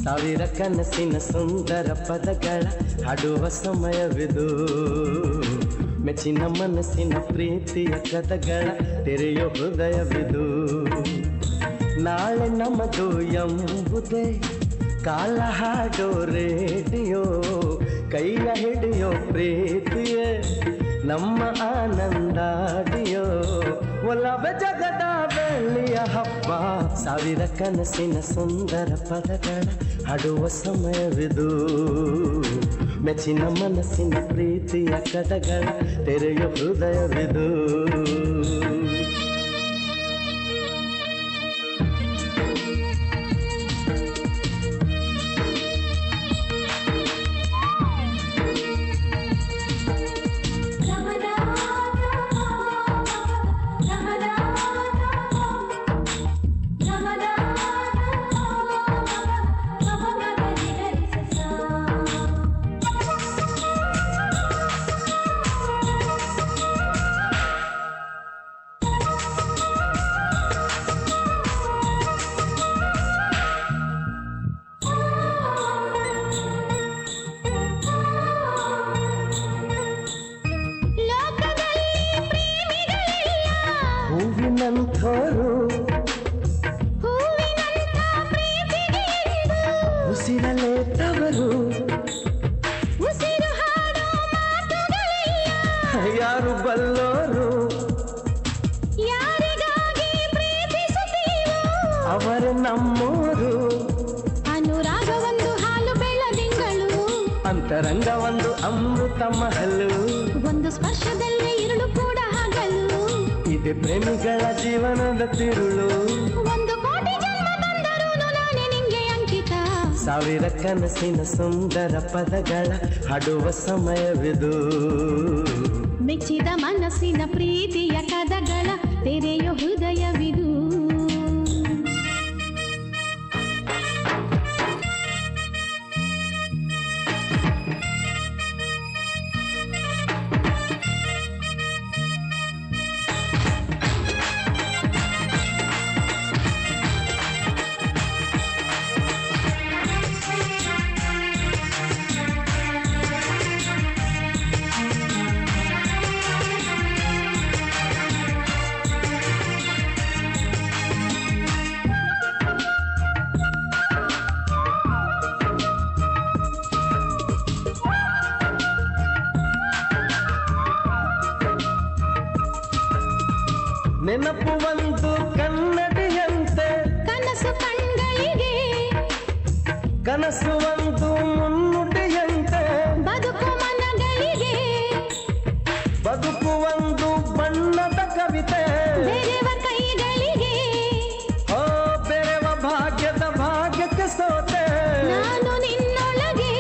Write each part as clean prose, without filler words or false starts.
ಸಾವಿರ ಕನಸಿನ ಸುಂದರ ಪದಗಳ ಹಾಡುವ ಸಮಯವಿದು. ಮೆಚ್ಚಿನ ಮನಸ್ಸಿನ ಪ್ರೀತಿಯ ಕಥಗಳ ತೆರೆಯೋ ಹೃದಯವಿದು. ನಾಳೆ ನಮ್ಮದು ಎಂಬುದೇ ಕಾಲ ಹಾಡೋ ರೇಡಿಯೋ, ಕೈಯ ಹಿಡಿಯೋ ಪ್ರೀತಿಯೇ ನಮ್ಮ ಆನಂದಾಡಿಯೋ. ಒಲವೇ ಜಗದ ಬೆಳ್ಳಿಯ ಹಬ್ಬ, ಸಾವಿರ ಕನಸಿನ ಸುಂದರ ಪದಗಳ ಹಾಡುವ ಸಮಯವಿದು. ಮೆಚ್ಚಿನ ಮನಸ್ಸಿನ ಪ್ರೀತಿಯ ಕಥಗಳ ತೆರೆಯೋ ಹೃದಯವಿದು. ಹೂವಿನಂಥೋರು ಉಸಿರಲೇತವರು, ಯಾರು ಬಲ್ಲೋರು ಅವರು ನಮ್ಮೂರು. ಅನುರಾಗ ಒಂದು ಹಾಲು ಬೆಳದಿಂಗಳು, ಅಂತರಂಗ ಒಂದು ಅಮೃತ ಮಹಲು, ಒಂದು ಸ್ಪರ್ಶದಲ್ಲೇ ഇരുಳು ಕೂಡ ಹಗಲು. ಇದೆ ಪ್ರೇಮಿಗಳ ಜೀವನದ ತಿರುಳು, ಒಂದು ಕೋಟಿ ಜನ್ಮ ಬಂದರೂ ನಾನೇ ನಿಂಗೆ ಅಂಕಿತ. ಸಾವಿರ ಕನಸಿನ ಸುಂದರ ಪದಗಳ ಹಾಡುವ ಸಮಯವಿದು. ಮೆಚ್ಚಿದ ಮನಸ್ಸಿನ ಪ್ರೀತಿಯ ಕದಗಳ ತೆರೆಯೋ ಹೃದಯವಿದು. ನೆನಪು ಒಂದು ಕನ್ನಡಿಯಂತೆ, ಕನಸು ಕಣ್ಗಳಿಗೆ ಕನಸು ಒಂದು ಮುನ್ನುಡಿಯಂತೆ, ಬದುಕು ಮನಗಳಿಗೆ ಬದುಕು ಒಂದು ಬಣ್ಣದ ಕವಿತೆ, ಬೆರೆವ ಕೈಗಳಿಗೆ ಓ ಬೆರೆವ ಭಾಗ್ಯದ ಭಾಗ್ಯಕ್ಕೆ ಸೋತೆ. ನಾನು ನಿನ್ನೊಳಗೆ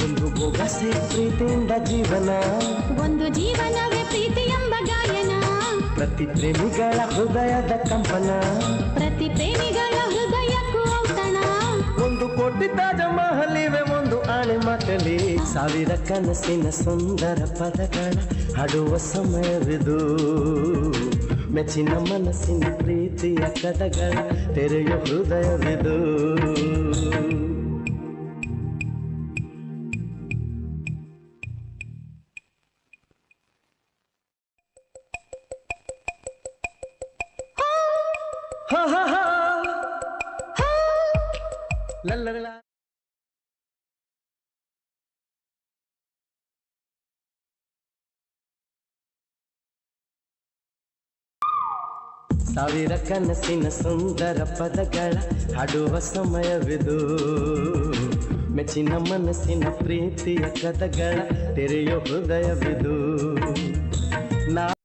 ಒಂದು ಬೊಗಸೆ ಪ್ರೀತಿಯಿಂದ ಜೀವನ, ಒಂದು ಜೀವನವೇ ಪ್ರೀತಿ ಎಂಬ ಗಾಯನ. ಪ್ರತಿ ಪ್ರೇಮಿಗಳ ಹೃದಯದ ಕಂಪನ, ಪ್ರತಿ ಪ್ರೇಮಿಗಳ ಹೃದಯಕ್ಕೂ ಔತಣ. ಒಂದು ಕೋಟಿ ತಾಜ ಮಹಲಿವೆ ಒಂದು ಆಣೆ ಮಾತಲಿ. ಸಾವಿರ ಕನಸಿನ ಸುಂದರ ಪದಗಳ ಹಾಡುವ ಸಮಯವಿದು. ಮೆಚ್ಚಿನ ಮನಸ್ಸಿನ ಪ್ರೀತಿಯ ಕಥಗಳ ತೆರೆಯೋ ಹೃದಯವಿದು. ha ha ha la la la. ಸಾವಿರ ಕನಸಿನ ಸುಂದರ ಪದಗಳ ಹಾಡುವ ಸಮಯವಿದು. ಮೆಚ್ಚಿನ ಮನಸ್ಸಿನ ಪ್ರೀತಿಯ ಕಥಗಳ ತೆರೆಯೋ ಹೃದಯವಿದು.